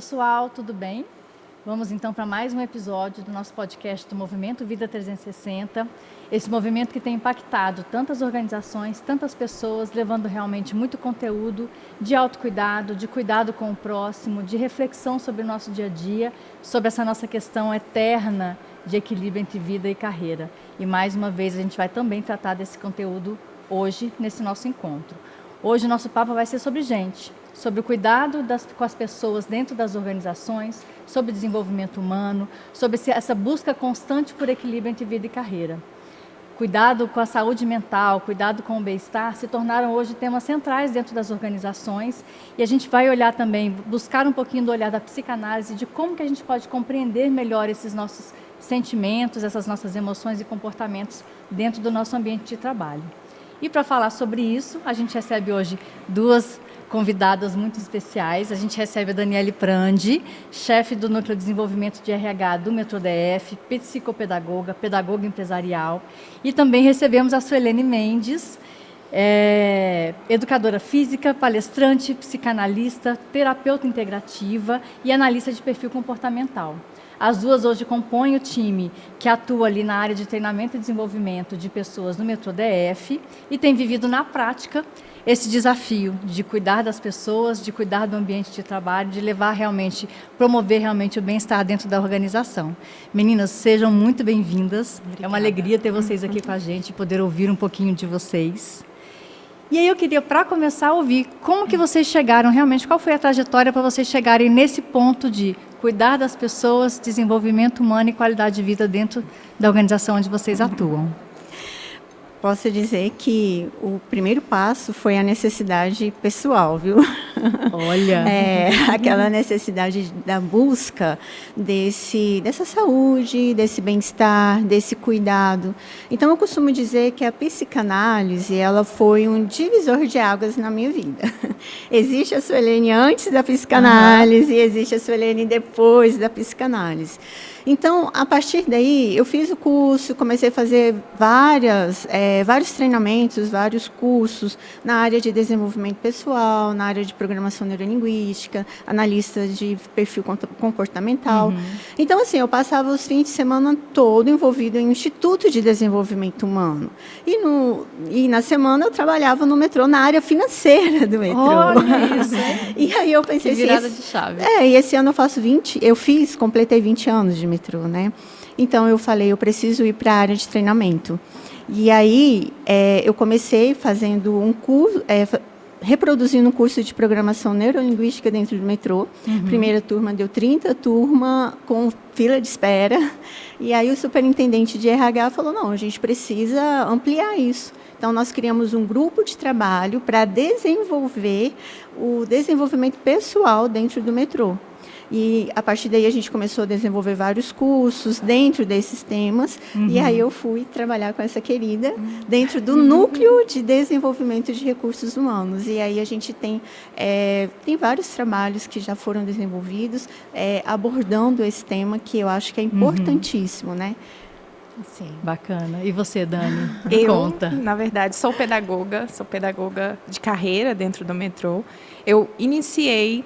pessoal, tudo bem? Vamos então para mais um episódio do nosso podcast do Movimento Vida 360. Esse movimento que tem impactado tantas organizações, tantas pessoas, levando realmente muito conteúdo de autocuidado, de cuidado com o próximo, de reflexão sobre o nosso dia a dia, sobre essa nossa questão eterna de equilíbrio entre vida e carreira. E mais uma vez a gente vai também tratar desse conteúdo hoje, nesse nosso encontro. Hoje o nosso papo vai ser sobre gente, sobre o cuidado com as pessoas dentro das organizações, sobre desenvolvimento humano, sobre essa busca constante por equilíbrio entre vida e carreira. Cuidado com a saúde mental, cuidado com o bem-estar se tornaram hoje temas centrais dentro das organizações, e a gente vai olhar também, buscar um pouquinho do olhar da psicanálise, de como que a gente pode compreender melhor esses nossos sentimentos, essas nossas emoções e comportamentos dentro do nosso ambiente de trabalho. E para falar sobre isso, a gente recebe hoje duas convidadas muito especiais. A gente recebe a Daniele Prandi, chefe do Núcleo de Desenvolvimento de RH do Metrô DF, psicopedagoga, pedagoga empresarial. E também recebemos a Suelene Mendes, educadora física, palestrante, psicanalista, terapeuta integrativa e analista de perfil comportamental. As duas hoje compõem o time que atua ali na área de treinamento e desenvolvimento de pessoas no Metrô DF e tem vivido na prática esse desafio de cuidar das pessoas, de cuidar do ambiente de trabalho, de promover realmente o bem-estar dentro da organização. Meninas, sejam muito bem-vindas. Obrigada. É uma alegria ter vocês aqui com a gente, poder ouvir um pouquinho de vocês. E aí eu queria, para começar, ouvir como que vocês chegaram realmente, qual foi a trajetória para vocês chegarem nesse ponto de cuidar das pessoas, desenvolvimento humano e qualidade de vida dentro da organização onde vocês atuam. Posso dizer que o primeiro passo foi a necessidade pessoal, viu? Olha! Aquela necessidade da busca dessa saúde, desse bem-estar, desse cuidado. Então, eu costumo dizer que a psicanálise, ela foi um divisor de águas na minha vida. Existe a Suelene antes da psicanálise, existe a Suelene depois da psicanálise. Então, a partir daí, eu fiz o curso, comecei a fazer vários treinamentos, vários cursos na área de desenvolvimento pessoal, na área de programação neurolinguística, analista de perfil comportamental. Uhum. Então, assim, eu passava os fins de semana todo envolvida em Instituto de Desenvolvimento Humano. E na semana eu trabalhava no metrô, na área financeira do metrô. Olha isso! E aí eu pensei... Que virada de chave. E esse ano completei 20 anos de metrô, né? Então, eu falei, eu preciso ir para a área de treinamento. E aí, eu comecei fazendo um curso, reproduzindo um curso de programação neurolinguística dentro do metrô. Uhum. Primeira turma deu 30 turmas com fila de espera. E aí, o superintendente de RH falou, não, a gente precisa ampliar isso. Então, nós criamos um grupo de trabalho para desenvolver o desenvolvimento pessoal dentro do metrô. E, a partir daí, a gente começou a desenvolver vários cursos dentro desses temas. Uhum. E aí eu fui trabalhar com essa querida dentro do Núcleo de Desenvolvimento de Recursos Humanos. E aí a gente tem vários trabalhos que já foram desenvolvidos abordando esse tema, que eu acho que é importantíssimo, né? Sim. Bacana. E você, Dani? Conta. Na verdade, sou pedagoga de carreira dentro do metrô. Eu iniciei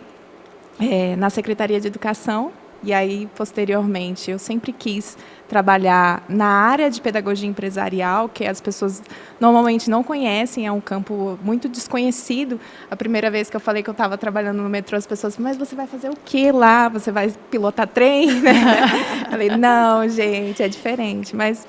na Secretaria de Educação, e aí, posteriormente, eu sempre quis trabalhar na área de pedagogia empresarial, que as pessoas normalmente não conhecem, é um campo muito desconhecido. A primeira vez que eu falei que eu estava trabalhando no metrô, as pessoas falaram, mas você vai fazer o quê lá? Você vai pilotar trem? Eu falei, não, gente, é diferente, mas...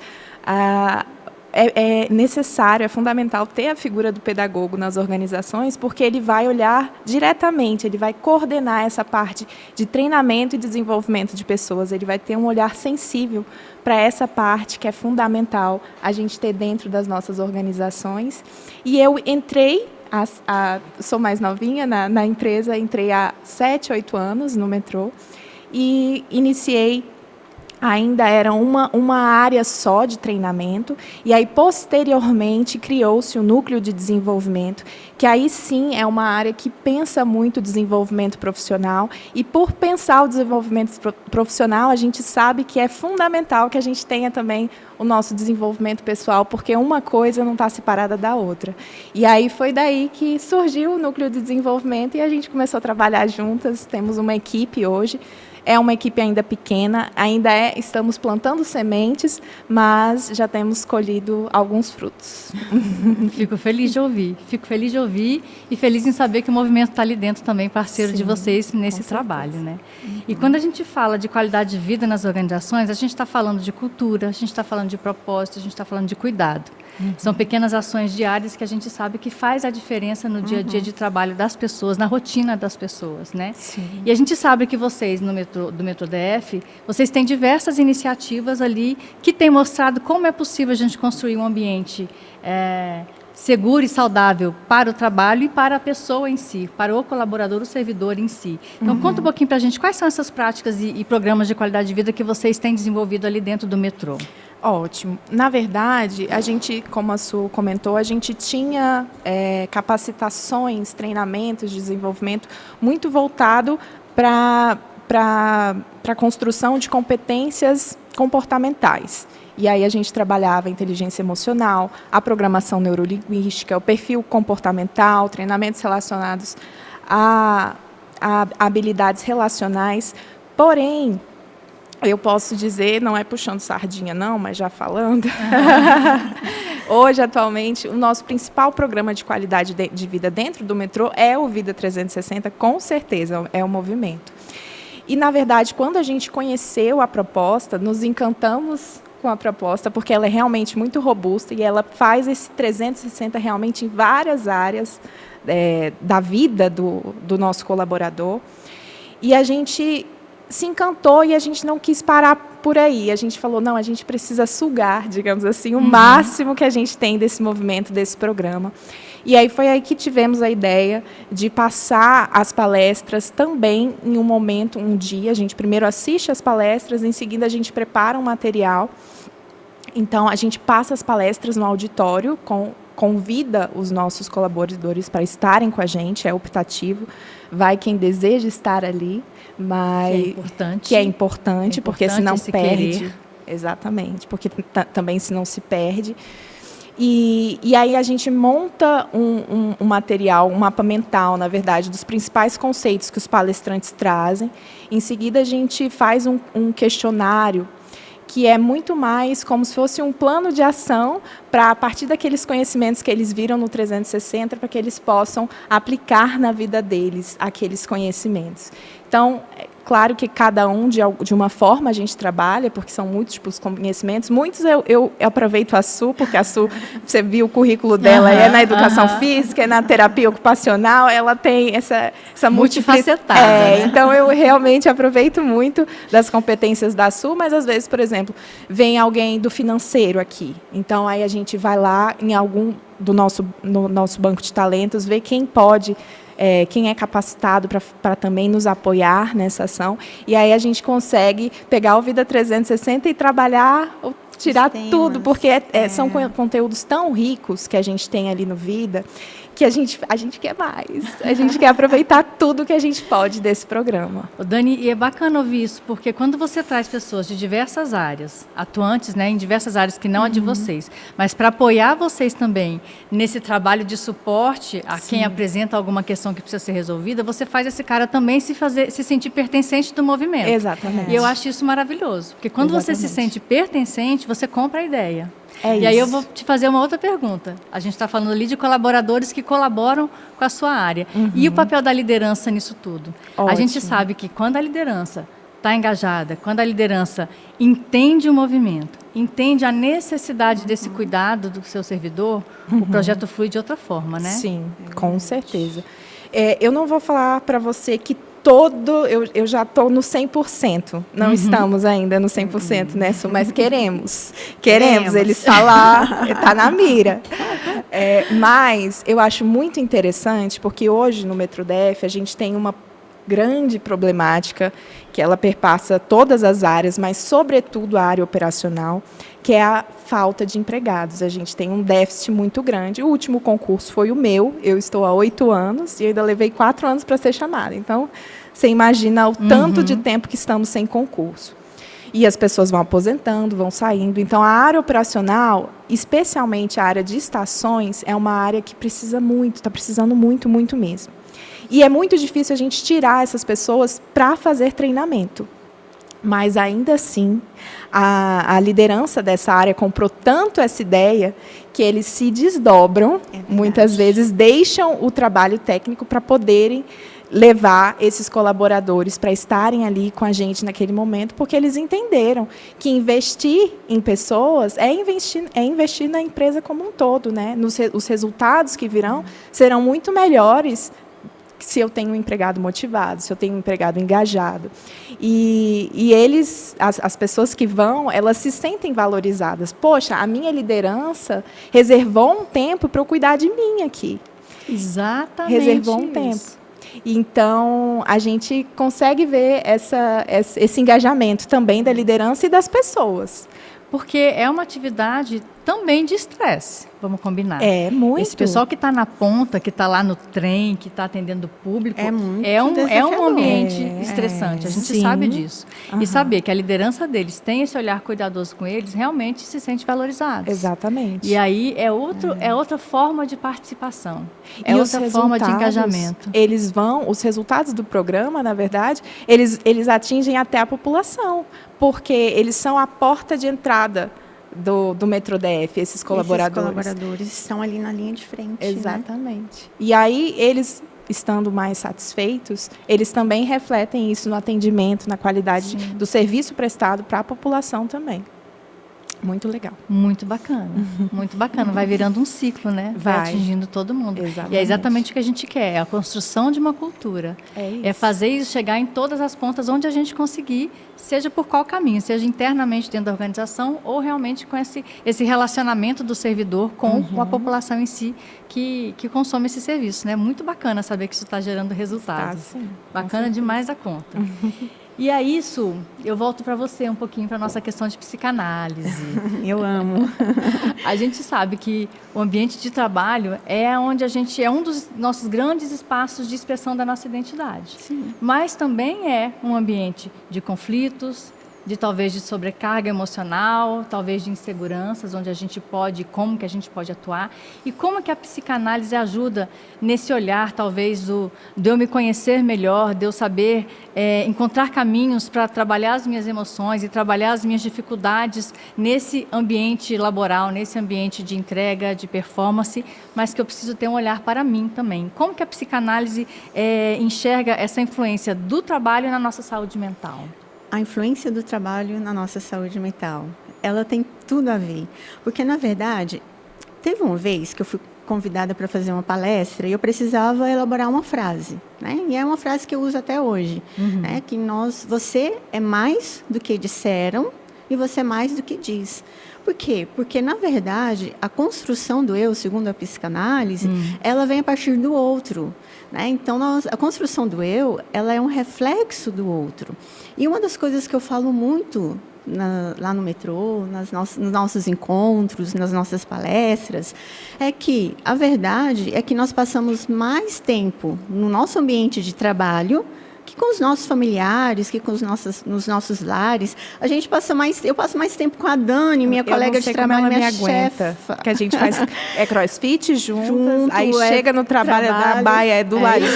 É necessário, é fundamental ter a figura do pedagogo nas organizações, porque ele vai olhar diretamente, ele vai coordenar essa parte de treinamento e desenvolvimento de pessoas, ele vai ter um olhar sensível para essa parte que é fundamental a gente ter dentro das nossas organizações. E eu entrei, sou mais novinha na empresa, entrei há 7, 8 anos no metrô e iniciei ainda era uma área só de treinamento, e aí, posteriormente, criou-se o núcleo de desenvolvimento, que aí sim é uma área que pensa muito o desenvolvimento profissional, e por pensar o desenvolvimento profissional, a gente sabe que é fundamental que a gente tenha também o nosso desenvolvimento pessoal, porque uma coisa não está separada da outra. E aí foi daí que surgiu o núcleo de desenvolvimento, e a gente começou a trabalhar juntas, temos uma equipe hoje. É uma equipe ainda pequena, estamos plantando sementes, mas já temos colhido alguns frutos. Fico feliz de ouvir e feliz em saber que o movimento está ali dentro também, parceiro de vocês nesse trabalho, né? E quando a gente fala de qualidade de vida nas organizações, a gente está falando de cultura, a gente está falando de propósito, a gente está falando de cuidado. São pequenas ações diárias que a gente sabe que faz a diferença no dia a dia de trabalho das pessoas, na rotina das pessoas, né? Sim. E a gente sabe que vocês, do Metrô DF, vocês têm diversas iniciativas ali que têm mostrado como é possível a gente construir um ambiente seguro e saudável para o trabalho e para a pessoa em si, para o colaborador, o servidor em si. Então, conta um pouquinho para a gente quais são essas práticas e programas de qualidade de vida que vocês têm desenvolvido ali dentro do metrô. Ótimo. Na verdade, a gente, como a Su comentou, a gente tinha capacitações, treinamentos, desenvolvimento muito voltado para a construção de competências comportamentais. E aí a gente trabalhava a inteligência emocional, a programação neurolinguística, o perfil comportamental, treinamentos relacionados a habilidades relacionais. Porém, eu posso dizer, não é puxando sardinha não, mas já falando, hoje, atualmente, o nosso principal programa de qualidade de vida dentro do metrô é o Vida 360, com certeza, é o movimento. E, na verdade, quando a gente conheceu a proposta, nos encantamos com a proposta, porque ela é realmente muito robusta e ela faz esse 360 realmente em várias áreas da vida do nosso colaborador. E a gente se encantou e a gente não quis parar por aí. A gente falou, não, a gente precisa sugar, digamos assim, o máximo que a gente tem desse movimento, desse programa. E aí foi aí que tivemos a ideia de passar as palestras também em um momento, um dia. A gente primeiro assiste as palestras, em seguida a gente prepara um material. Então, a gente passa as palestras no auditório, convida os nossos colaboradores para estarem com a gente, é optativo, vai quem deseja estar ali, mas que é importante porque senão perde. Querer. Exatamente, porque também senão se perde. E aí a gente monta um material, um mapa mental, na verdade, dos principais conceitos que os palestrantes trazem. Em seguida, a gente faz um questionário que é muito mais como se fosse um plano de ação para, a partir daqueles conhecimentos que eles viram no 360, para que eles possam aplicar na vida deles aqueles conhecimentos. Então, claro que cada um, de uma forma, a gente trabalha, porque são múltiplos conhecimentos. Muitos eu aproveito a Su, porque a Su, você viu o currículo dela, é na educação física, é na terapia ocupacional, ela tem essa multifacetada. Né? Então, eu realmente aproveito muito das competências da Su, mas, às vezes, por exemplo, vem alguém do financeiro aqui. Então, aí a gente vai lá em algum no nosso banco de talentos, ver quem pode... quem é capacitado para também nos apoiar nessa ação. E aí a gente consegue pegar o Vida 360 e trabalhar, tirar tudo, porque são conteúdos tão ricos que a gente tem ali no Vida, que a gente quer mais. A gente quer aproveitar tudo que a gente pode desse programa. Dani, e é bacana ouvir isso, porque quando você traz pessoas de diversas áreas, atuantes, né, em diversas áreas que não a de vocês, mas para apoiar vocês também nesse trabalho de suporte a quem apresenta alguma questão que precisa ser resolvida, você faz esse cara também se sentir pertencente do movimento. Exatamente. E eu acho isso maravilhoso, porque quando você se sente pertencente, você compra a ideia. E aí eu vou te fazer uma outra pergunta. A gente está falando ali de colaboradores que colaboram com a sua área. E o papel da liderança nisso tudo? Ótimo. A gente sabe que quando a liderança está engajada, quando a liderança entende o movimento, entende a necessidade desse cuidado do seu servidor, o projeto flui de outra forma, né? Sim, com certeza. Eu não vou falar para você que eu já estou no 100%. Não estamos ainda no 100%, né, Su? Mas queremos. Ele está lá, está na mira. Mas eu acho muito interessante, porque hoje no Metrô DF a gente tem grande problemática, que ela perpassa todas as áreas, mas, sobretudo, a área operacional, que é a falta de empregados. A gente tem um déficit muito grande. O último concurso foi o meu, eu estou há 8 anos, e ainda levei 4 anos para ser chamada. Então, você imagina o tanto de tempo que estamos sem concurso. E as pessoas vão aposentando, vão saindo. Então, a área operacional, especialmente a área de estações, é uma área que precisa muito, está precisando muito, muito mesmo. E é muito difícil a gente tirar essas pessoas para fazer treinamento. Mas, ainda assim, a liderança dessa área comprou tanto essa ideia que eles se desdobram, muitas vezes deixam o trabalho técnico para poderem levar esses colaboradores para estarem ali com a gente naquele momento, porque eles entenderam que investir em pessoas é investir na empresa como um todo, né? Os resultados que virão serão muito melhores se eu tenho um empregado motivado, se eu tenho um empregado engajado. E eles, as pessoas que vão, elas se sentem valorizadas. Poxa, a minha liderança reservou um tempo para eu cuidar de mim aqui. Exatamente. Reservou um tempo. Então, a gente consegue ver esse engajamento também da liderança e das pessoas. Porque é uma atividade também de estresse, vamos combinar. É, muito. Esse pessoal que está na ponta, que está lá no trem, que está atendendo o público, é um ambiente estressante, a gente sabe disso. E saber que a liderança deles tem esse olhar cuidadoso com eles, realmente se sente valorizado. Exatamente. E aí é outra forma de participação, é outra forma de engajamento. Os resultados do programa, na verdade, eles atingem até a população, porque eles são a porta de entrada do Metrô DF, esses colaboradores. Esses colaboradores estão ali na linha de frente. Exatamente. Né? E aí, eles, estando mais satisfeitos, eles também refletem isso no atendimento, na qualidade do serviço prestado para a população também. Muito legal. Muito bacana. Muito bacana. Vai virando um ciclo, né? Vai atingindo todo mundo. Exatamente. E é exatamente o que a gente quer. É a construção de uma cultura. É isso. É fazer isso chegar em todas as pontas onde a gente conseguir, seja por qual caminho, seja internamente dentro da organização ou realmente com esse relacionamento do servidor com a população em si que consome esse serviço, né? Muito bacana saber que isso está gerando resultados. Está, sim. Bacana demais a conta. E a isso, eu volto para você um pouquinho para a nossa questão de psicanálise. Eu amo. A gente sabe que o ambiente de trabalho é onde é um dos nossos grandes espaços de expressão da nossa identidade. Sim. Mas também é um ambiente de conflitos, talvez de sobrecarga emocional, talvez de inseguranças, onde a gente pode, como que a gente pode atuar e como que a psicanálise ajuda nesse olhar, talvez, de eu me conhecer melhor, de eu saber encontrar caminhos para trabalhar as minhas emoções e trabalhar as minhas dificuldades nesse ambiente laboral, nesse ambiente de entrega, de performance, mas que eu preciso ter um olhar para mim também. Como que a psicanálise enxerga essa influência do trabalho na nossa saúde mental? A influência do trabalho na nossa saúde mental, ela tem tudo a ver. Porque, na verdade, teve uma vez que eu fui convidada para fazer uma palestra e eu precisava elaborar uma frase, né? E é uma frase que eu uso até hoje, né? Que você é mais do que disseram e você é mais do que diz. Por quê? Porque, na verdade, a construção do eu, segundo a psicanálise, ela vem a partir do outro. Né? Então, a construção do eu, ela é um reflexo do outro. E uma das coisas que eu falo muito lá no metrô, nos nossos encontros, nas nossas palestras, é que a verdade é que nós passamos mais tempo no nosso ambiente de trabalho que com os nossos familiares, que nos nossos lares. Eu passo mais tempo com a Dani, minha colega de trabalho, minha chefa. Que a gente faz crossfit juntas, aí chega no trabalho da baia, do ladinho.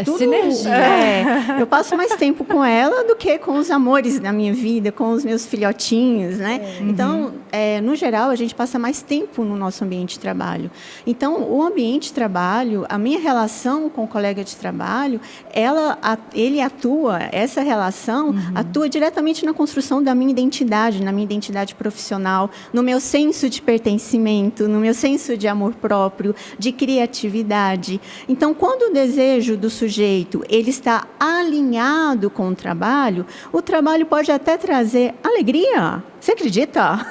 Tudo sinergia. Eu passo mais tempo com ela do que com os amores da minha vida, com os meus filhotinhos, né? Então, no geral, a gente passa mais tempo no nosso ambiente de trabalho. Então, o ambiente de trabalho, a minha relação com o colega de trabalho, essa relação atua diretamente na construção da minha identidade, na minha identidade profissional, no meu senso de pertencimento, no meu senso de amor próprio, de criatividade. Então, quando o desejo do sujeito ele está alinhado com o trabalho pode até trazer alegria, Você acredita?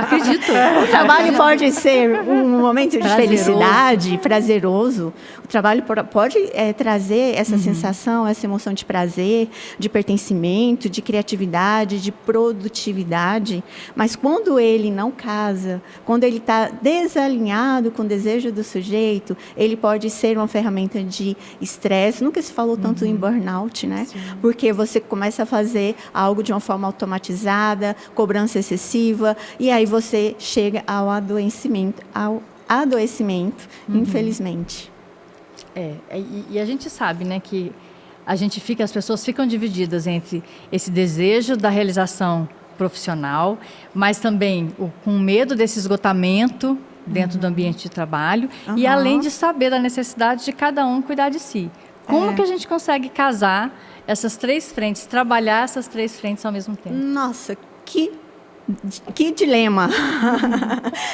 Acredito. O trabalho pode ser um momento de Prazeroso. felicidade, prazeroso. O trabalho pode trazer essa sensação, essa emoção de prazer, de pertencimento, de criatividade, de produtividade. Mas quando ele não casa, quando ele está desalinhado com o desejo do sujeito, ele pode ser uma ferramenta de estresse. Nunca se falou tanto em burnout, né? Sim. Porque você começa a fazer algo de uma forma automatizada, cobrança excessiva, e aí você chega ao adoecimento, infelizmente. E a gente sabe, né, que as pessoas ficam divididas entre esse desejo da realização profissional, mas também com medo desse esgotamento dentro do ambiente de trabalho, e além de saber da necessidade de cada um cuidar de si. Como que a gente consegue casar essas três frentes, trabalhar essas três frentes ao mesmo tempo? Nossa, que dilema.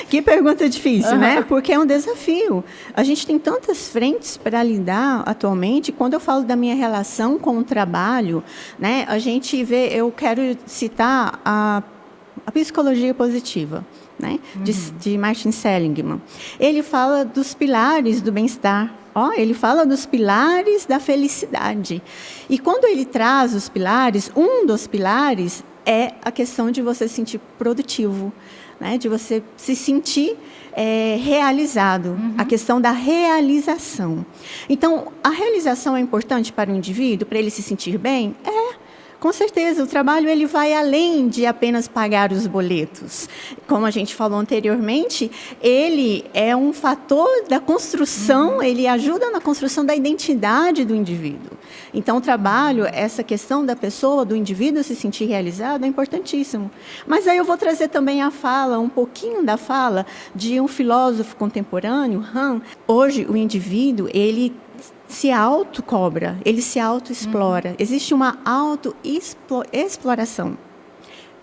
Que pergunta difícil, né? Porque é um desafio. A gente tem tantas frentes para lidar atualmente. Quando eu falo da minha relação com o trabalho, né, a gente vê, eu quero citar a psicologia positiva, né, de Martin Seligman. Ele fala dos pilares do bem-estar. Ele fala dos pilares da felicidade. E quando ele traz os pilares, um dos pilares é a questão de você se sentir produtivo, né? De você se sentir realizado, a questão da realização. Então, a realização é importante para o indivíduo, para ele se sentir bem? Com certeza, o trabalho ele vai além de apenas pagar os boletos. Como a gente falou anteriormente, ele é um fator da construção, ele ajuda na construção da identidade do indivíduo. Então, o trabalho, essa questão da pessoa, do indivíduo se sentir realizado, é importantíssimo. Mas aí eu vou trazer também um pouquinho da fala de um filósofo contemporâneo, Han. Hoje, o indivíduo, ele se autocobra, ele se autoexplora. Existe uma autoexploração.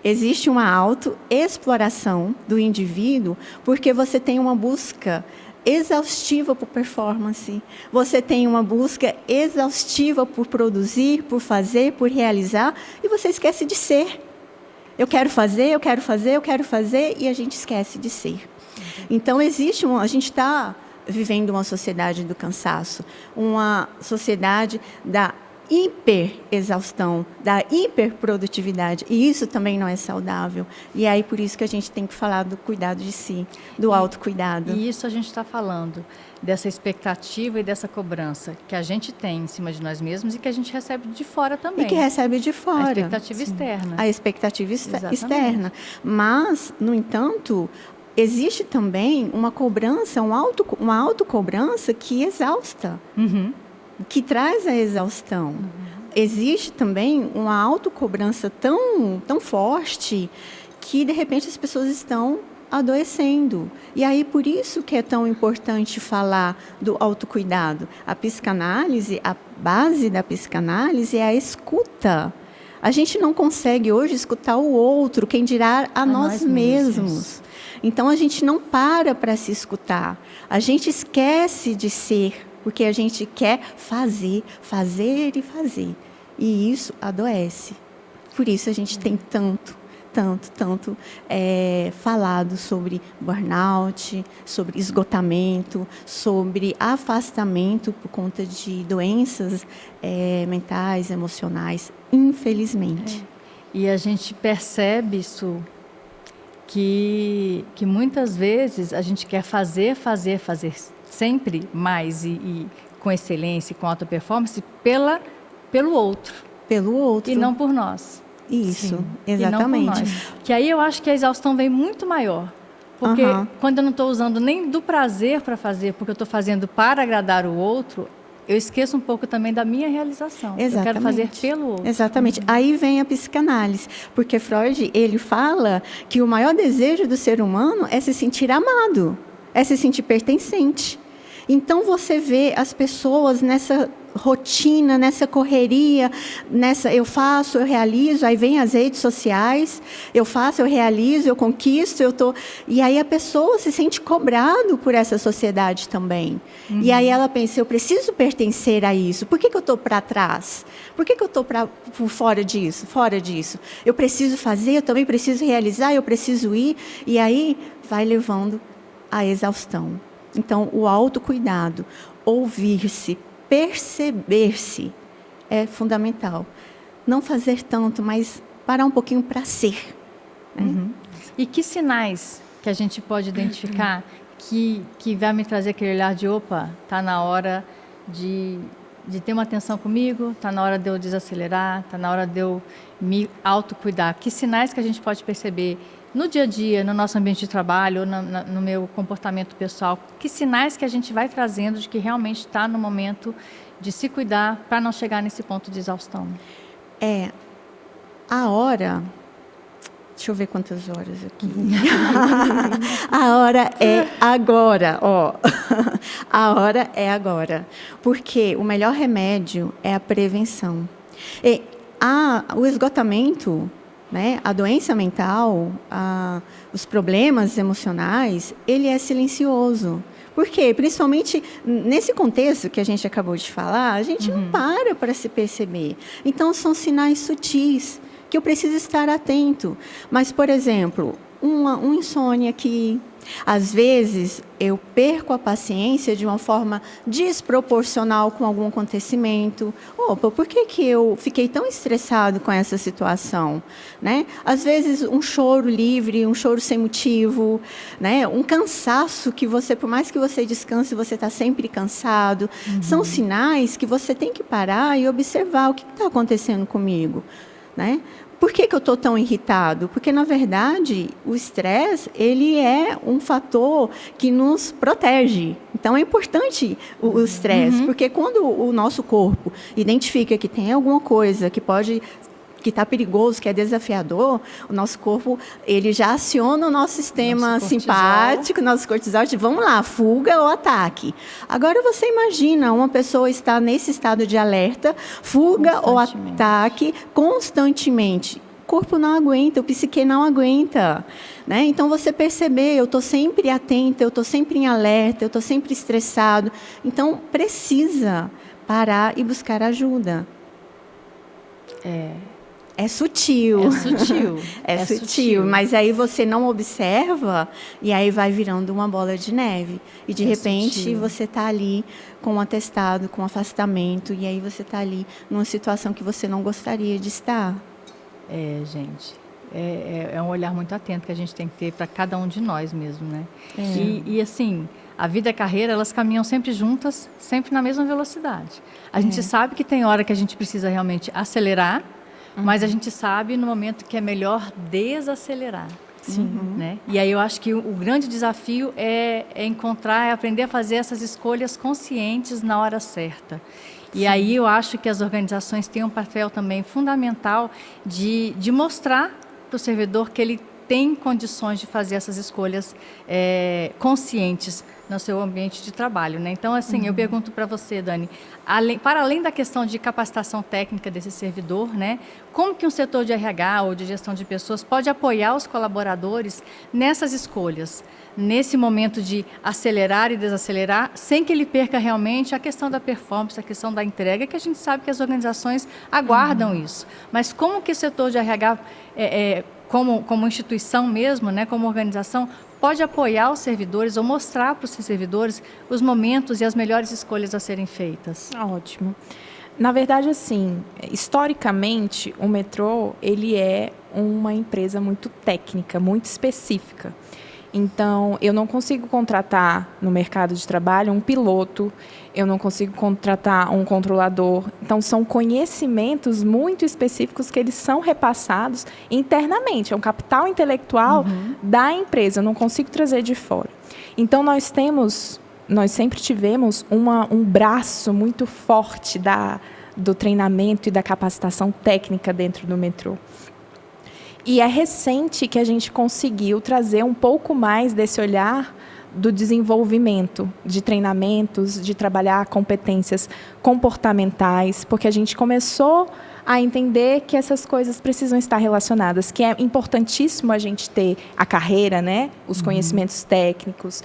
Existe uma autoexploração do indivíduo porque você tem uma busca exaustiva por performance. Você tem uma busca exaustiva por produzir, por fazer, por realizar, e você esquece de ser. Eu quero fazer, eu quero fazer, eu quero fazer, e a gente esquece de ser. Então, a gente está vivendo uma sociedade do cansaço, uma sociedade da hiperexaustão, da hiperprodutividade, e isso também não é saudável. E aí, por isso que a gente tem que falar do cuidado de si, do autocuidado. E isso a gente está falando dessa expectativa e dessa cobrança que a gente tem em cima de nós mesmos e que a gente recebe de fora também. E que recebe de fora. A expectativa externa. A expectativa externa. Mas, no entanto, existe também uma cobrança, uma autocobrança que exausta, que traz a exaustão. Existe também uma autocobrança tão forte que, de repente, as pessoas estão adoecendo. E aí, por isso que é tão importante falar do autocuidado. A psicanálise, a base da psicanálise é a escuta. A gente não consegue hoje escutar o outro, quem dirá a nós mesmos. Então, a gente não para se escutar. A gente esquece de ser, porque a gente quer fazer e fazer. E isso adoece. Por isso, a gente tem tanto falado sobre burnout, sobre esgotamento, sobre afastamento por conta de doenças mentais, emocionais, infelizmente. E a gente percebe isso, que muitas vezes a gente quer fazer sempre mais e com excelência, com alta performance, pelo outro. Pelo outro. E não por nós. Isso, Sim, exatamente. E não por nós. Que aí eu acho que a exaustão vem muito maior. Porque quando eu não estou usando nem do prazer para fazer, porque eu estou fazendo para agradar o outro, eu esqueço um pouco também da minha realização. Exatamente. Eu quero fazer pelo outro. Exatamente. Aí vem a psicanálise, porque Freud, ele fala que o maior desejo do ser humano é se sentir amado, é se sentir pertencente. Então, você vê as pessoas nessa rotina, nessa correria, eu faço, eu realizo, aí vem as redes sociais, eu faço, eu realizo, eu conquisto, e aí a pessoa se sente cobrado por essa sociedade também. E aí ela pensa, eu preciso pertencer a isso, por que eu estou para trás? Por que eu estou fora disso? Eu preciso fazer, eu também preciso realizar, eu preciso ir, e aí vai levando à exaustão. Então, o autocuidado, ouvir-se, perceber-se é fundamental. Não fazer tanto, mas parar um pouquinho para ser. Né? E que sinais que a gente pode identificar que vai me trazer aquele olhar de, opa, está na hora de ter uma atenção comigo, está na hora de eu desacelerar, está na hora de eu me autocuidar. Que sinais que a gente pode perceber no dia a dia, no nosso ambiente de trabalho, no meu comportamento pessoal? Que sinais que a gente vai trazendo de que realmente está no momento de se cuidar para não chegar nesse ponto de exaustão? A hora... Deixa eu ver quantas horas aqui. A hora é agora, ó. A hora é agora. Porque o melhor remédio é a prevenção. O esgotamento, né, a doença mental, os problemas emocionais, ele é silencioso. Por quê? Principalmente nesse contexto que a gente acabou de falar, a gente não para se perceber. Então, são sinais sutis que eu preciso estar atento. Mas, por exemplo, uma insônia que, às vezes, eu perco a paciência de uma forma desproporcional com algum acontecimento. Opa, por que eu fiquei tão estressado com essa situação? Né? Às vezes, um choro livre, um choro sem motivo, né? Um cansaço que você, por mais que você descanse, você está sempre cansado. São sinais que você tem que parar e observar o que está acontecendo comigo. Né? Por que eu estou tão irritado? Porque, na verdade, o estresse ele é um fator que nos protege. Então, é importante o estresse, porque quando o nosso corpo identifica que tem alguma coisa que está perigoso, que é desafiador, o nosso corpo ele já aciona o nosso sistema simpático, nosso cortisol, de vamos lá, fuga ou ataque. Agora você imagina uma pessoa estar nesse estado de alerta, fuga ou ataque constantemente. O corpo não aguenta, o psique não aguenta. Né? Então, você perceber, eu estou sempre atenta, eu estou sempre em alerta, eu estou sempre estressado. Então, precisa parar e buscar ajuda. É sutil. É sutil, mas aí você não observa e aí vai virando uma bola de neve. E, de repente, você está ali com um atestado, com um afastamento, e aí você está ali numa situação que você não gostaria de estar. Gente, é um olhar muito atento que a gente tem que ter para cada um de nós mesmo, né? E assim, a vida e a carreira, elas caminham sempre juntas, sempre na mesma velocidade. A gente sabe que tem hora que a gente precisa realmente acelerar, mas a gente sabe no momento que é melhor desacelerar. Né? E aí eu acho que o grande desafio é aprender a fazer essas escolhas conscientes na hora certa. E aí eu acho que as organizações têm um papel também fundamental de mostrar para o servidor que ele tem condições de fazer essas escolhas conscientes no seu ambiente de trabalho, né? Então, assim, eu pergunto para você, Dani, para além da questão de capacitação técnica desse servidor, né, como que um setor de RH ou de gestão de pessoas pode apoiar os colaboradores nessas escolhas, nesse momento de acelerar e desacelerar, sem que ele perca realmente a questão da performance, a questão da entrega, que a gente sabe que as organizações aguardam isso. Mas como que o setor de RH, como instituição mesmo, né, como organização, pode apoiar os servidores ou mostrar para os servidores os momentos e as melhores escolhas a serem feitas? Ótimo. Na verdade, assim, historicamente, o metrô ele é uma empresa muito técnica, muito específica. Então, eu não consigo contratar no mercado de trabalho um piloto, eu não consigo contratar um controlador. Então, são conhecimentos muito específicos que eles são repassados internamente. É um capital intelectual da empresa, eu não consigo trazer de fora. Então, nós sempre tivemos um braço muito forte do treinamento e da capacitação técnica dentro do metrô. E é recente que a gente conseguiu trazer um pouco mais desse olhar do desenvolvimento de treinamentos, de trabalhar competências comportamentais, porque a gente começou a entender que essas coisas precisam estar relacionadas, que é importantíssimo a gente ter a carreira, né? Os conhecimentos técnicos,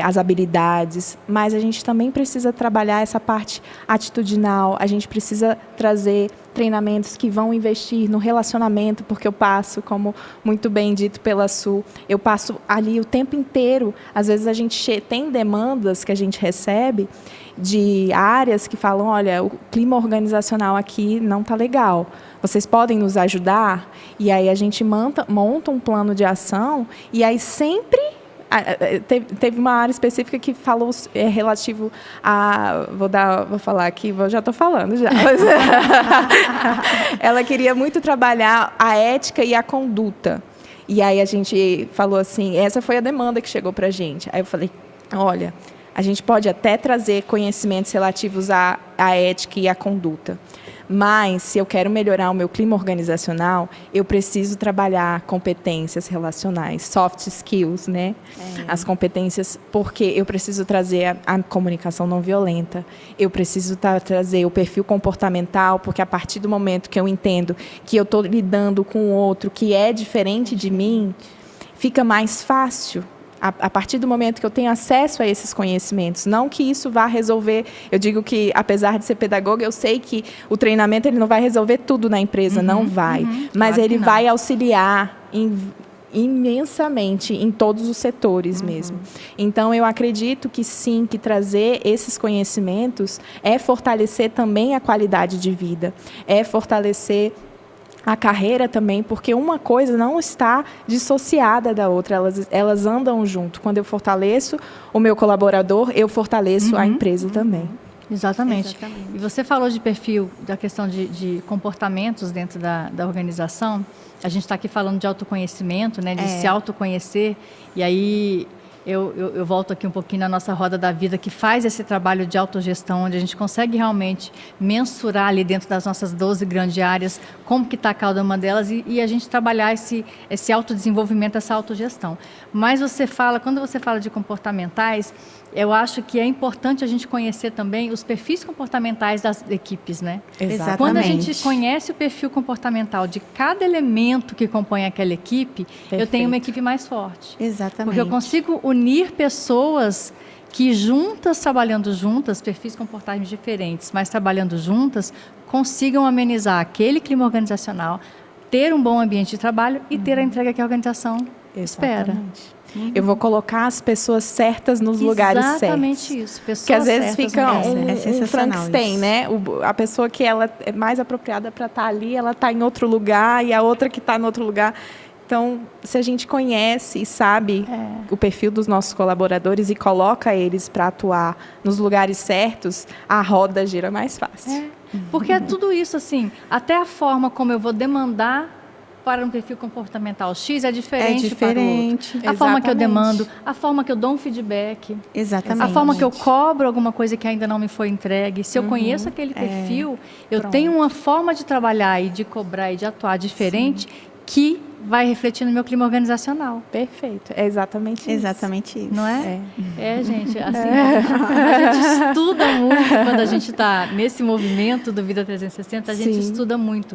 as habilidades, mas a gente também precisa trabalhar essa parte atitudinal, a gente precisa trazer treinamentos que vão investir no relacionamento, porque eu passo, como muito bem dito pela Su, eu passo ali o tempo inteiro, às vezes a gente tem demandas que a gente recebe de áreas que falam, olha, o clima organizacional aqui não está legal, vocês podem nos ajudar? E aí a gente monta um plano de ação, e aí sempre teve uma área específica que falou relativo a... Vou falar aqui, já estou falando já. Ela queria muito trabalhar a ética e a conduta. E aí a gente falou assim, essa foi a demanda que chegou para a gente. Aí eu falei, olha, a gente pode até trazer conhecimentos relativos à ética e à conduta, mas se eu quero melhorar o meu clima organizacional, eu preciso trabalhar competências relacionais, soft skills, né? As competências, porque eu preciso trazer a comunicação não violenta, eu preciso trazer o perfil comportamental, porque a partir do momento que eu entendo que eu estou lidando com o outro que é diferente de mim, fica mais fácil. A partir do momento que eu tenho acesso a esses conhecimentos, não que isso vá resolver, eu digo que, apesar de ser pedagoga, eu sei que o treinamento ele não vai resolver tudo na empresa, não vai, mas claro ele vai auxiliar imensamente em todos os setores mesmo. Então, eu acredito que sim, que trazer esses conhecimentos é fortalecer também a qualidade de vida, é fortalecer a carreira também, porque uma coisa não está dissociada da outra, elas andam junto. Quando eu fortaleço o meu colaborador, eu fortaleço a empresa também. Exatamente. E você falou de perfil, da questão de comportamentos dentro da organização. A gente está aqui falando de autoconhecimento, né, de se autoconhecer, e aí eu volto aqui um pouquinho na nossa roda da vida, que faz esse trabalho de autogestão, onde a gente consegue realmente mensurar ali dentro das nossas 12 grandes áreas, como que está cada uma delas, e a gente trabalhar esse autodesenvolvimento, essa autogestão. Mas quando você fala de comportamentais, eu acho que é importante a gente conhecer também os perfis comportamentais das equipes, né? Exatamente. Quando a gente conhece o perfil comportamental de cada elemento que compõe aquela equipe, eu tenho uma equipe mais forte. Exatamente. Porque eu consigo unir pessoas que trabalhando juntas, perfis comportais diferentes, mas trabalhando juntas, consigam amenizar aquele clima organizacional, ter um bom ambiente de trabalho e ter a entrega que a organização espera. Eu vou colocar as pessoas certas nos lugares certos. Exatamente isso. Pessoas que às vezes certas fica no um Frankenstein, isso. né? A pessoa que ela é mais apropriada para estar ali, ela está em outro lugar, e a outra que está em outro lugar. Então, se a gente conhece e sabe o perfil dos nossos colaboradores e coloca eles para atuar nos lugares certos, a roda gira mais fácil. Porque é tudo isso, assim, até a forma como eu vou demandar para um perfil comportamental X é diferente para o outro. A forma que eu demando, a forma que eu dou um feedback. Exatamente. A forma que eu cobro alguma coisa que ainda não me foi entregue. Se eu conheço aquele perfil, eu tenho uma forma de trabalhar e de cobrar e de atuar diferente que vai refletir no meu clima organizacional. Perfeito. É exatamente isso. Exatamente isso. Não é? Gente, assim, a gente estuda muito quando a gente está nesse movimento do Vida 360, a gente estuda muito.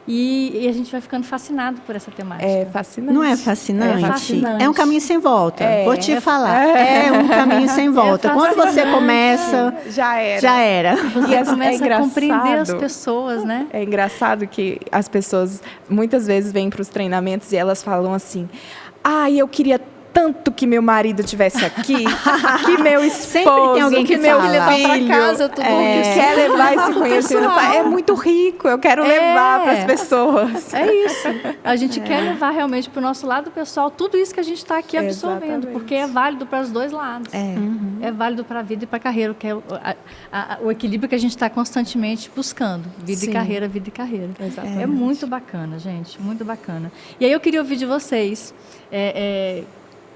E a gente vai ficando fascinado por essa temática. É fascinante. Não é fascinante? É fascinante. É um caminho sem volta. Vou te falar. É um caminho sem volta. Quando você começa, já era. Já era. Você começa a compreender as pessoas, né? É engraçado que as pessoas muitas vezes vêm para os treinamentos e elas falam assim: eu queria tanto que meu marido estivesse aqui, que meu esposo, sempre tem alguém que meu fala. filho, pra casa, tudo quer levar esse conhecimento. É muito rico, eu quero levar para as pessoas. É isso. A gente quer levar realmente para o nosso lado pessoal tudo isso que a gente está aqui absorvendo, Exatamente. porque é válido para os dois lados. É válido para a vida e para a carreira, que é o equilíbrio que a gente está constantemente buscando. Vida e carreira, vida e carreira. Exatamente. É muito bacana, gente, muito bacana. E aí eu queria ouvir de vocês,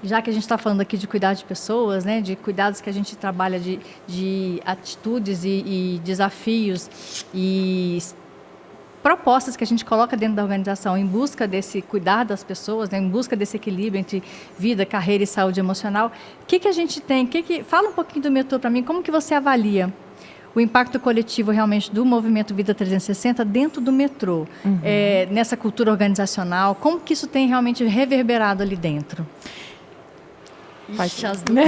já que a gente está falando aqui de cuidar de pessoas, né, de cuidados que a gente trabalha de atitudes e desafios e propostas que a gente coloca dentro da organização em busca desse cuidar das pessoas, né, em busca desse equilíbrio entre vida, carreira e saúde emocional, o que a gente tem? Fala um pouquinho do metrô para mim, como que você avalia o impacto coletivo realmente do movimento Vida 360 dentro do metrô, nessa cultura organizacional, como que isso tem realmente reverberado ali dentro? Ixi, as duas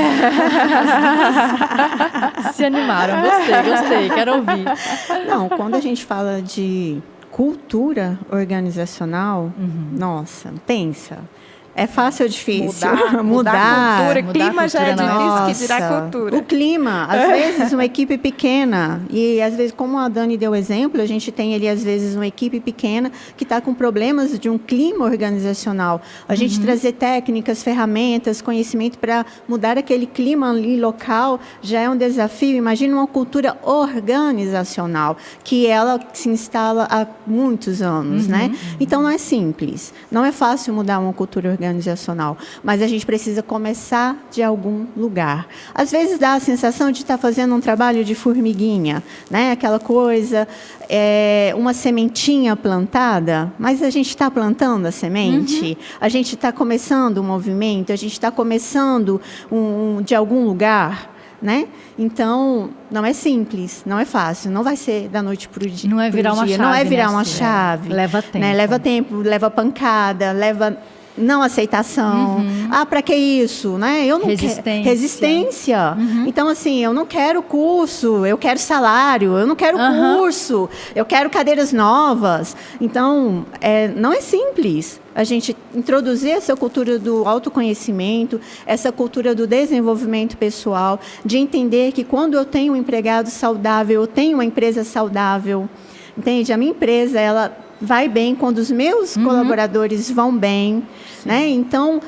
se animaram, gostei, quero ouvir. Não, quando a gente fala de cultura organizacional, nossa, pensa. É fácil ou difícil? Mudar a cultura. Mudar Clima a já é cultura, difícil, que dirá cultura. O clima, às vezes uma equipe pequena, e às vezes, como a Dani deu exemplo, a gente tem ali às vezes uma equipe pequena que está com problemas de um clima organizacional. A gente trazer técnicas, ferramentas, conhecimento para mudar aquele clima ali local já é um desafio. Imagina uma cultura organizacional, que ela se instala há muitos anos, né? Então não é simples, não é fácil mudar uma cultura organizacional, mas a gente precisa começar de algum lugar. Às vezes dá a sensação de estar fazendo um trabalho de formiguinha, né? Aquela coisa, uma sementinha plantada, mas a gente está plantando a semente, a gente está começando um movimento, a gente está começando de algum lugar, né? Então, não é simples, não é fácil, não vai ser da noite para o dia. Não é virar uma chave. Não é virar uma chave. Leva tempo. Né? Leva tempo, leva pancada, leva não aceitação. Para que isso? Né? Eu não resistência. Então, assim, eu não quero curso, eu quero salário, eu não quero curso, eu quero cadeiras novas. Então, não é simples a gente introduzir essa cultura do autoconhecimento, essa cultura do desenvolvimento pessoal, de entender que quando eu tenho um empregado saudável, eu tenho uma empresa saudável. Entende? A minha empresa, ela vai bem quando os meus colaboradores vão bem, né? Então,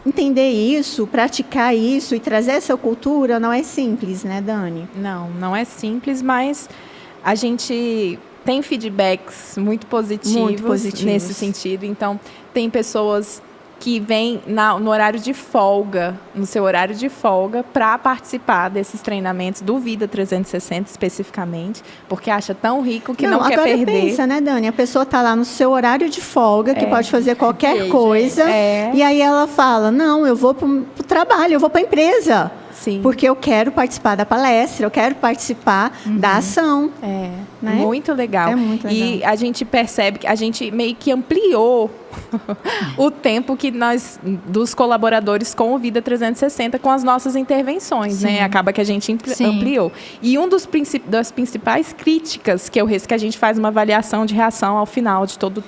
entender isso, praticar isso e trazer essa cultura não é simples, né, Dani? Não é simples, mas a gente tem feedbacks muito positivos nesse sentido. Então, tem pessoas que vêm no horário de folga, no seu horário de folga, para participar desses treinamentos do Vida 360 especificamente, porque acha tão rico que não quer perder. Agora pensa, né, Dani? A pessoa está lá no seu horário de folga, que pode fazer qualquer coisa, e aí ela fala, não, eu vou para o trabalho, eu vou para a empresa. Sim. Porque eu quero participar da palestra, eu quero participar da ação. Né? Muito legal. É muito legal. E a gente percebe que a gente meio que ampliou o tempo que nós, dos colaboradores com o Vida 360, com as nossas intervenções, né? Acaba que a gente ampliou. E das principais críticas que a gente faz uma avaliação de reação ao final de toda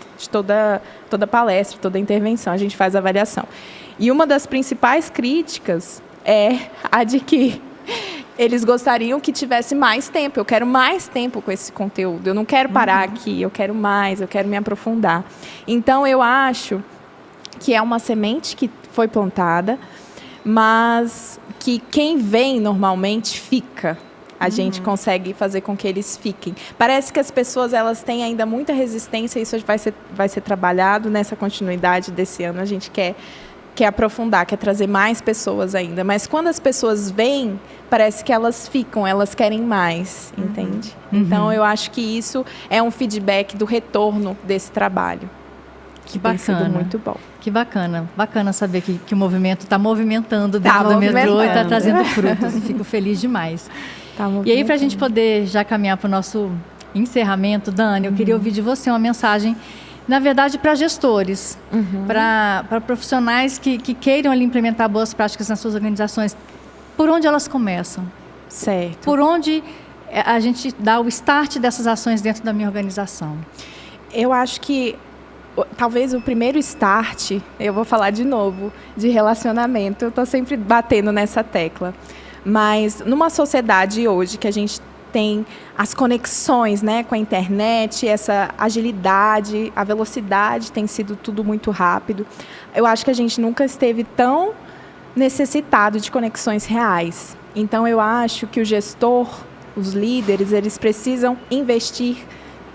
palestra, toda intervenção, a gente faz a avaliação. E uma das principais críticas é a de que eles gostariam que tivesse mais tempo. Eu quero mais tempo com esse conteúdo. Eu não quero parar aqui, eu quero mais, eu quero me aprofundar. Então, eu acho que é uma semente que foi plantada, mas que quem vem normalmente fica. A gente consegue fazer com que eles fiquem. Parece que as pessoas elas têm ainda muita resistência, isso vai ser trabalhado nessa continuidade desse ano. A gente quer aprofundar, quer trazer mais pessoas ainda. Mas quando as pessoas vêm, parece que elas ficam, elas querem mais, entende? Então, eu acho que isso é um feedback do retorno desse trabalho. Que bacana. Tem sido muito bom. Que bacana. Bacana saber que o movimento está movimentando dentro do metrô e está trazendo frutos. E fico feliz demais. E aí, para a gente poder já caminhar para o nosso encerramento, Dani, eu queria ouvir de você uma mensagem, na verdade, para gestores, para profissionais que queiram ali implementar boas práticas nas suas organizações. Por onde elas começam? Certo. Por onde a gente dá o start dessas ações dentro da minha organização? Eu acho que talvez o primeiro start, eu vou falar de novo, de relacionamento. Eu estou sempre batendo nessa tecla. Mas numa sociedade hoje que a gente tem as conexões, né, com a internet, essa agilidade, a velocidade tem sido tudo muito rápido. Eu acho que a gente nunca esteve tão necessitado de conexões reais. Então, eu acho que o gestor, os líderes, eles precisam investir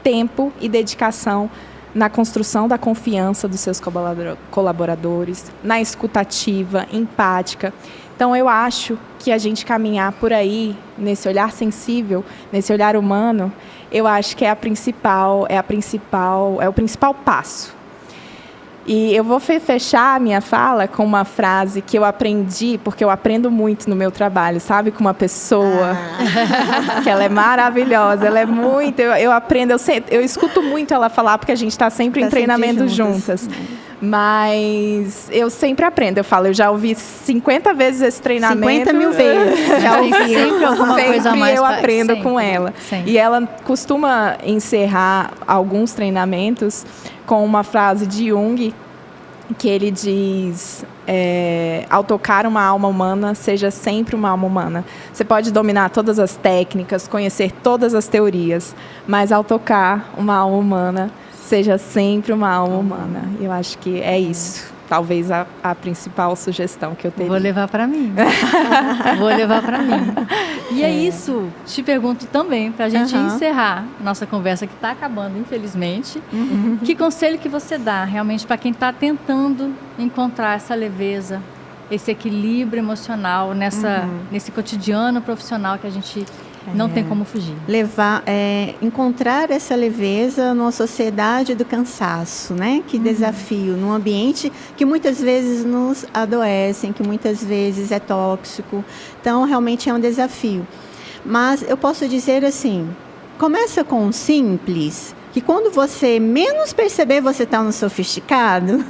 tempo e dedicação na construção da confiança dos seus colaboradores, na escutativa, empática. Então, eu acho que a gente caminhar por aí, nesse olhar sensível, nesse olhar humano, eu acho que é o principal passo. E eu vou fechar a minha fala com uma frase que eu aprendi, porque eu aprendo muito no meu trabalho, sabe? Com uma pessoa que ela é maravilhosa, ela é muito... Eu aprendo, eu escuto muito ela falar, porque a gente está sempre em treinamento juntas. Mas eu sempre aprendo. Eu falo, eu já ouvi 50 vezes esse treinamento. 50 mil vezes. Já ouvi. Sempre alguma coisa a mais. Eu aprendo com ela. Sempre. E ela costuma encerrar alguns treinamentos com uma frase de Jung, que ele diz, ao tocar uma alma humana, seja sempre uma alma humana. Você pode dominar todas as técnicas, conhecer todas as teorias, mas ao tocar uma alma humana, seja sempre uma alma humana. Eu acho que é isso. Talvez a principal sugestão que eu teria. Vou levar para mim. E é isso. Te pergunto também, para a gente encerrar nossa conversa, que está acabando, infelizmente. Que conselho que você dá realmente para quem está tentando encontrar essa leveza, esse equilíbrio emocional nesse cotidiano profissional que a gente não tem como fugir? Encontrar essa leveza numa sociedade do cansaço, né? Que desafio, num ambiente que muitas vezes nos adoecem, que muitas vezes é tóxico. Então, realmente é um desafio. Mas eu posso dizer assim, começa com o simples, que quando você menos perceber, você está no sofisticado.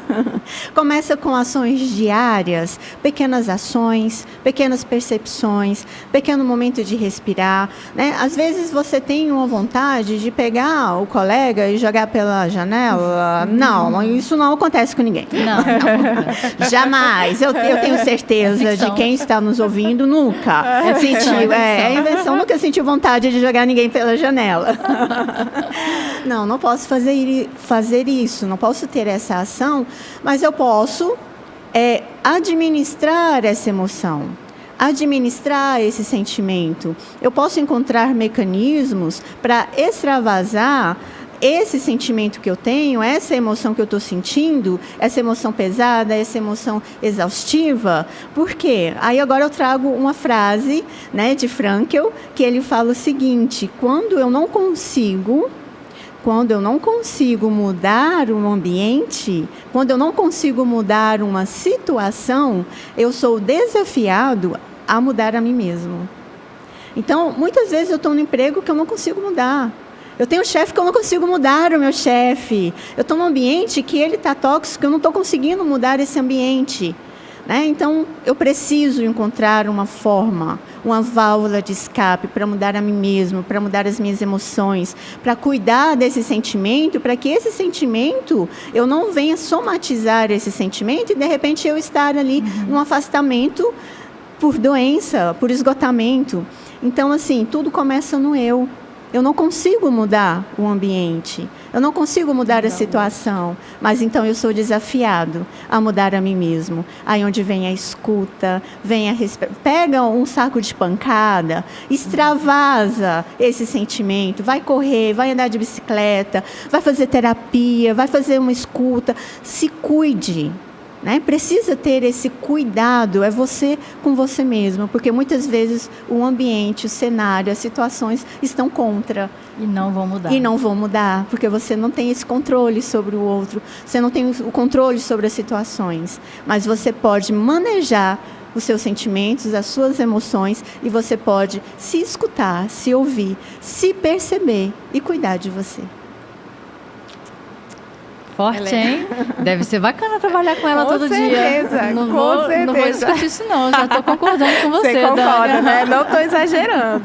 Começa com ações diárias, pequenas ações, pequenas percepções, pequeno momento de respirar, né? Às vezes você tem uma vontade de pegar o colega e jogar pela janela. Não, isso não acontece com ninguém. Não. Jamais. Eu tenho certeza de quem está nos ouvindo nunca sentiu. É invenção, nunca sentiu vontade de jogar ninguém pela janela. Não posso fazer isso, não posso ter essa ação, mas eu posso administrar essa emoção, administrar esse sentimento. Eu posso encontrar mecanismos para extravasar esse sentimento que eu tenho, essa emoção que eu estou sentindo, essa emoção pesada, essa emoção exaustiva. Por quê? Aí agora eu trago uma frase, né, de Frankl, que ele fala o seguinte: quando eu não consigo mudar um ambiente, quando eu não consigo mudar uma situação, eu sou desafiado a mudar a mim mesmo. Então, muitas vezes eu estou num emprego que eu não consigo mudar. Eu tenho um chefe que eu não consigo mudar o meu chefe. Eu estou num ambiente que ele está tóxico, eu não estou conseguindo mudar esse ambiente. Né? Então, eu preciso encontrar uma forma, uma válvula de escape para mudar a mim mesmo, para mudar as minhas emoções, para cuidar desse sentimento, para que esse sentimento, eu não venha somatizar esse sentimento e, de repente, eu estar ali num afastamento por doença, por esgotamento. Então, assim, tudo começa no eu. Eu não consigo mudar o ambiente, eu não consigo mudar a situação, mas então eu sou desafiado a mudar a mim mesmo. Aí onde vem a escuta, pega um saco de pancada, extravasa esse sentimento, vai correr, vai andar de bicicleta, vai fazer terapia, vai fazer uma escuta, se cuide. Né? Precisa ter esse cuidado, é você com você mesmo, porque muitas vezes o ambiente, o cenário, as situações estão contra. E não vão mudar. E não vão mudar, porque você não tem esse controle sobre o outro, você não tem o controle sobre as situações, mas você pode manejar os seus sentimentos, as suas emoções, e você pode se escutar, se ouvir, se perceber e cuidar de você. Forte, hein? Deve ser bacana trabalhar com ela todo certeza, dia. Não vou discutir isso, não. Já estou concordando com você, Você concorda, Dani, né? Não estou exagerando,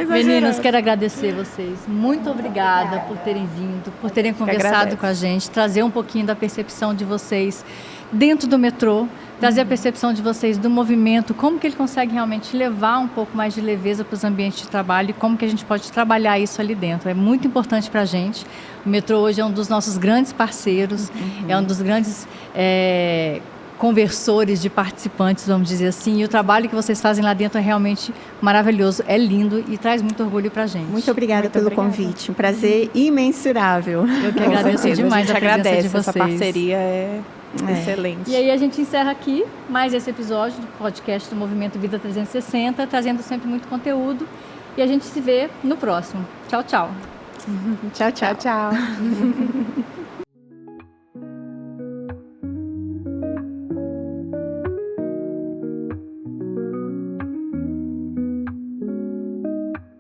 Meninas, quero agradecer vocês. Muito obrigada por terem vindo, por terem conversado com a gente, trazer um pouquinho da percepção de vocês dentro do metrô, trazer a percepção de vocês do movimento, como que ele consegue realmente levar um pouco mais de leveza para os ambientes de trabalho e como que a gente pode trabalhar isso ali dentro. É muito importante para a gente. O metrô hoje é um dos nossos grandes parceiros, é um dos grandes conversores de participantes, vamos dizer assim, e o trabalho que vocês fazem lá dentro é realmente maravilhoso, é lindo e traz muito orgulho para a gente. Muito obrigada pelo convite, um prazer imensurável. Eu que agradeço demais a presença de vocês. Essa parceria é excelente. E aí a gente encerra aqui mais esse episódio do podcast do Movimento Vida 360, trazendo sempre muito conteúdo, e a gente se vê no próximo. Tchau, tchau. Tchau, tchau. Tchau, tchau.